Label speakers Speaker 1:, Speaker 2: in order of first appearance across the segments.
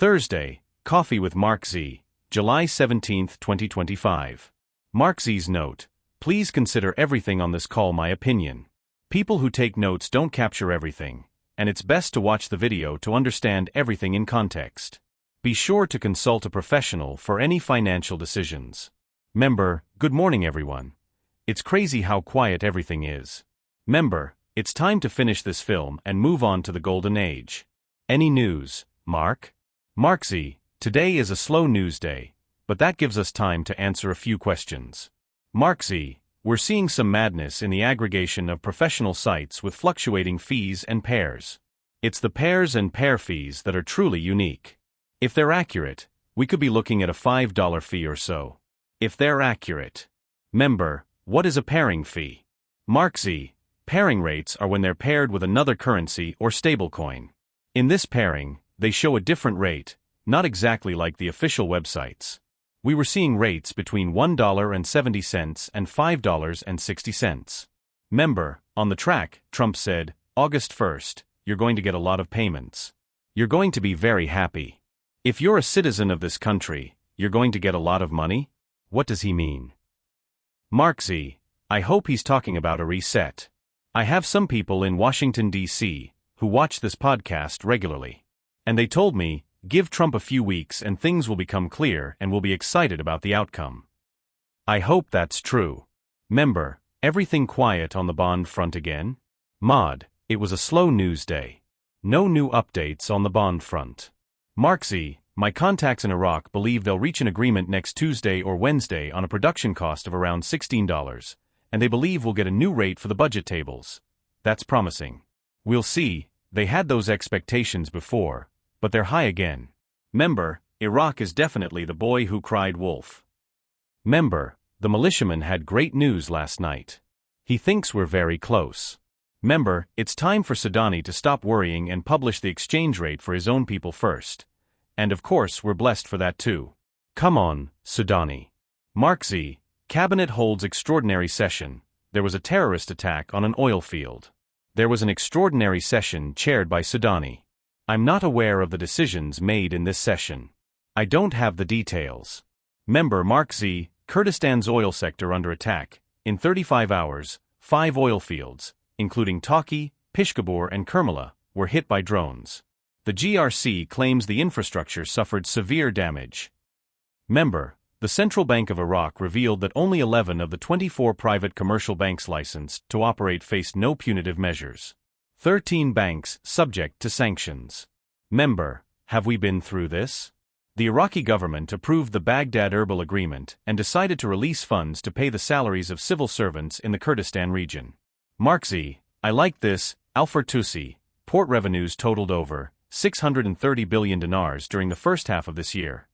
Speaker 1: Thursday, Coffee with markz, July 17, 2025. markz's note: please consider everything on this call my opinion. People who take notes don't capture everything, and it's best to watch the video to understand everything in context. Be sure to consult a professional for any financial decisions. Member: good morning everyone. It's crazy how quiet everything is. Member: it's time to finish this film and move on to the golden age. Any news, Mark? markz: today is a slow news day, but that gives us time to answer a few questions. markz: we're seeing some madness in the aggregation of professional sites with fluctuating fees and pairs. It's the pairs and pair fees that are truly unique. If they're accurate, we could be looking at a $5 fee or so. If they're accurate. Member: what is a pairing fee? markz: pairing rates are when they're paired with another currency or stablecoin. In this pairing, they show a different rate, not exactly like the official websites. We were seeing rates between $1.70 and $5.60. Member: on the track, Trump said, August 1st, you're going to get a lot of payments. You're going to be very happy. If you're a citizen of this country, you're going to get a lot of money? What does he mean? markz: I hope he's talking about a reset. I have some people in Washington, D.C., who watch this podcast regularly. And they told me, give Trump a few weeks and things will become clear and we'll be excited about the outcome. I hope that's true. Member: everything quiet on the bond front again? Mod: it was a slow news day. No new updates on the bond front. markz: my contacts in Iraq believe they'll reach an agreement next Tuesday or Wednesday on a production cost of around $16, and they believe we'll get a new rate for the budget tables. That's promising. We'll see. They had those expectations before, but they're high again. Member: Iraq is definitely the boy who cried wolf. Member: the militiaman had great news last night. He thinks we're very close. Member: it's time for Sudani to stop worrying and publish the exchange rate for his own people first. And of course we're blessed for that too. Come on, Sudani. markz: Cabinet holds extraordinary session. There was a terrorist attack on an oil field. There was an extraordinary session chaired by Sudani. I'm not aware of the decisions made in this session. I don't have the details. Member: markz: Kurdistan's oil sector under attack. In 35 hours, 5 oil fields, including Taki, Peshkabur and Kermala, were hit by drones. The GRC claims the infrastructure suffered severe damage. Member: the Central Bank of Iraq revealed that only 11 of the 24 private commercial banks licensed to operate faced no punitive measures. 13 banks subject to sanctions. Member: have we been through this? The Iraqi government approved the Baghdad-Erbil Agreement and decided to release funds to pay the salaries of civil servants in the Kurdistan region. markz: I like this. Al-Firtusi, port revenues totaled over 630 billion dinars during the first half of this year.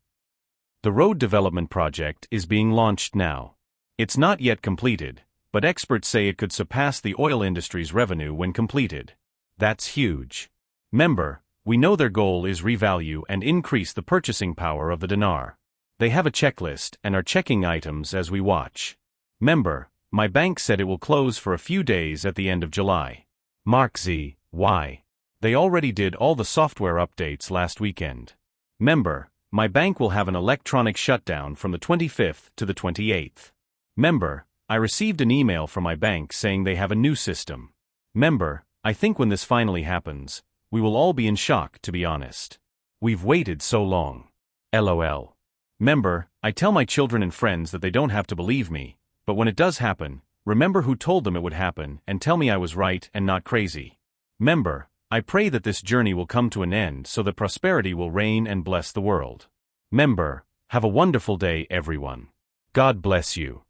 Speaker 1: The road development project is being launched now. It's not yet completed, but experts say it could surpass the oil industry's revenue when completed. That's huge. Member: we know their goal is revalue and increase the purchasing power of the dinar. They have a checklist and are checking items as we watch. Member: my bank said it will close for a few days at the end of July. markz: why? They already did all the software updates last weekend. Member: my bank will have an electronic shutdown from the 25th to the 28th. Member: I received an email from my bank saying they have a new system. Member: I think when this finally happens, we will all be in shock, to be honest. We've waited so long. LOL. Member: I tell my children and friends that they don't have to believe me, but when it does happen, remember who told them it would happen and tell me I was right and not crazy. Member: I pray that this journey will come to an end so that prosperity will reign and bless the world. Member: have a wonderful day everyone. God bless you.